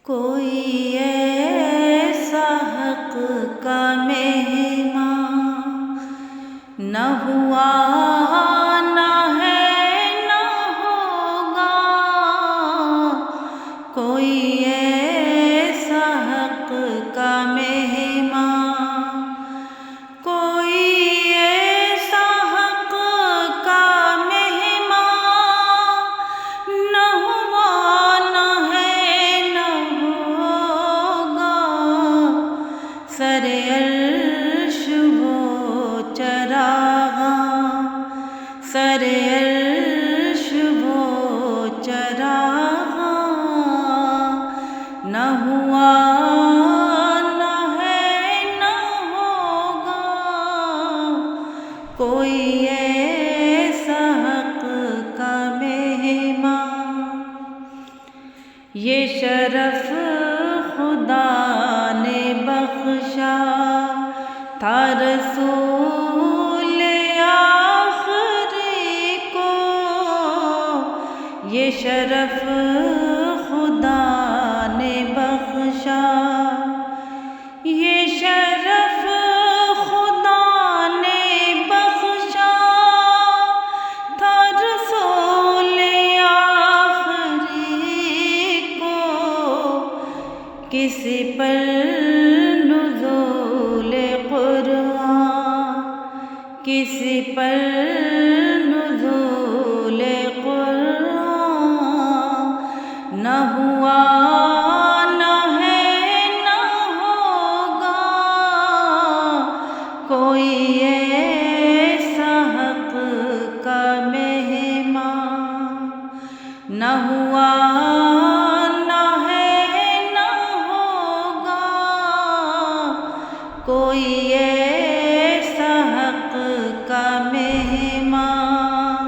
کوئی ایسا حق کا مہمان نہ ہوا، نہ ہے، نہ ہوگا۔ کوئی ایسا حق کا مہمان، کوئی ایسا حق کا مہمان نہ ہوا، نہ ہے، نہ ہوگا۔ سر عرش وہ چراغاں، سر عرش وہ چراغاں نہ ہوا، نہ ہے، نہ ہوگا۔ کوئی ایسا حق کا مہمان، یہ شرف خدا نے بخشا تھا رسول آخری کو۔ یہ شرف خدا نے بخشا، یہ شرف خدا نے بخشا تھا رسول آخری کو۔ کسی پر نزول قرآن، کسی پر نزول قرآن نہ ہوا، نہ ہے، نہ ہوگا۔ کوئی ایسا حق کا مہمان نہ ہوا، نہ ہے، نہ ہوگا۔ کوئی ایسا حق کا مہمان،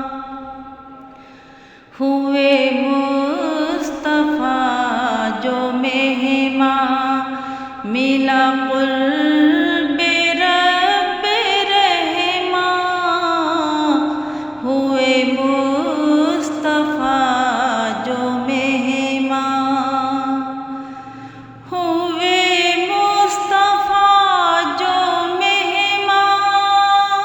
ہوئے مصطفیٰ جو مہمان، ملا قرب رب رحماں۔ ہوئے مصطفیٰ جو مہمان، ہوئے مصطفیٰ جو مہمان،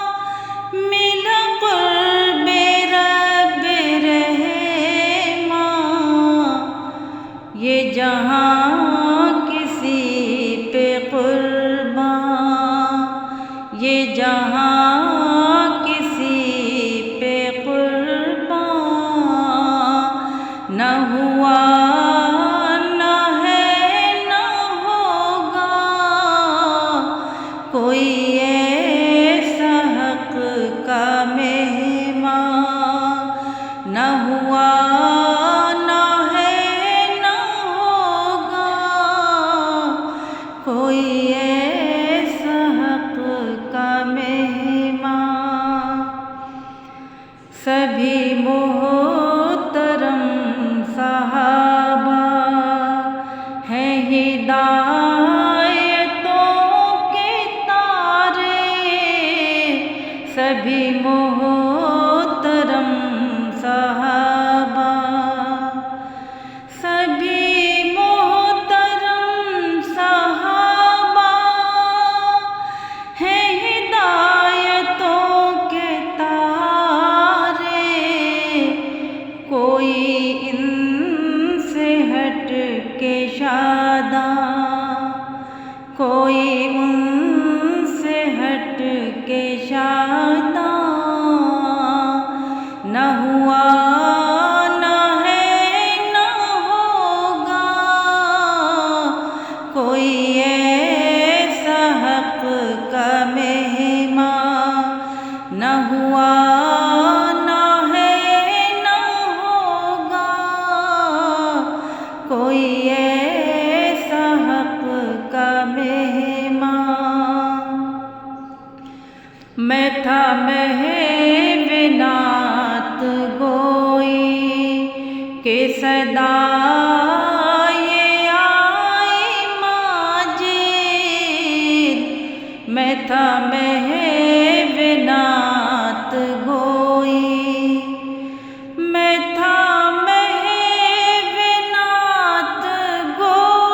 ملا قرب رب رحماں۔ یہ جہاں کسی پہ قربان، یہ جہاں کسی پہ قربان نہ ہوا، نہ ہے، نہ ہوگا۔ کوئی ایسا حق کا مہمان نہ ہوا، نہ ہے، نہ ہوگا۔ کوئی ایسا حق کا مہمان، سبھی محترم صحابہ ہیں ہدایتوں کے تارے۔ سبھی محترم صحابہ، سبھی محترم صحابہ ہیں ہدایتوں کے تارے۔ کوئی ان سے ہٹ کے شاداں، کوئی ان سے ہٹ کے شاداں نہ ہوا، نہ ہے، نہ ہوگا۔ کوئی ایسا حق کا مہمان نہ ہوا، نہ ہے، نہ ہوگا۔ کوئی ایسا حق کا مہمان، میں تھا محو نعت گوئی کہ صدا یہ آئی ماجد۔ میں تھا محو نعت گوئی، میں تھا محو نعت گوئی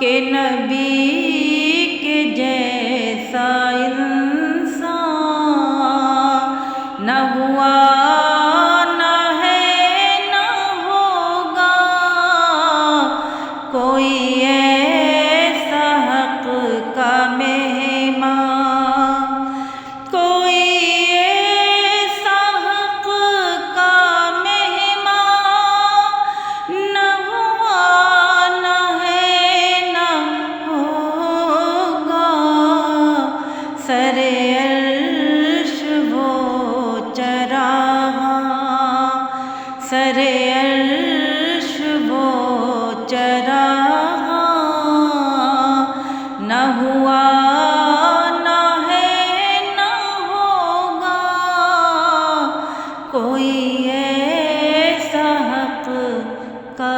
کہ نبی کے جیسا انسان نہ ہوا نہ ہے نہ ہوگا، کوئی ایسا حق کا مہمان، کوئی ایسا حق کا مہمان نہ ہوا نہ ہے نہ ہوگا، سر عرش وہ چراغاں، سر عرش وہ چراغاں، نہ ہوا نہ ہے نہ ہوگا، کوئی ایسا حق کا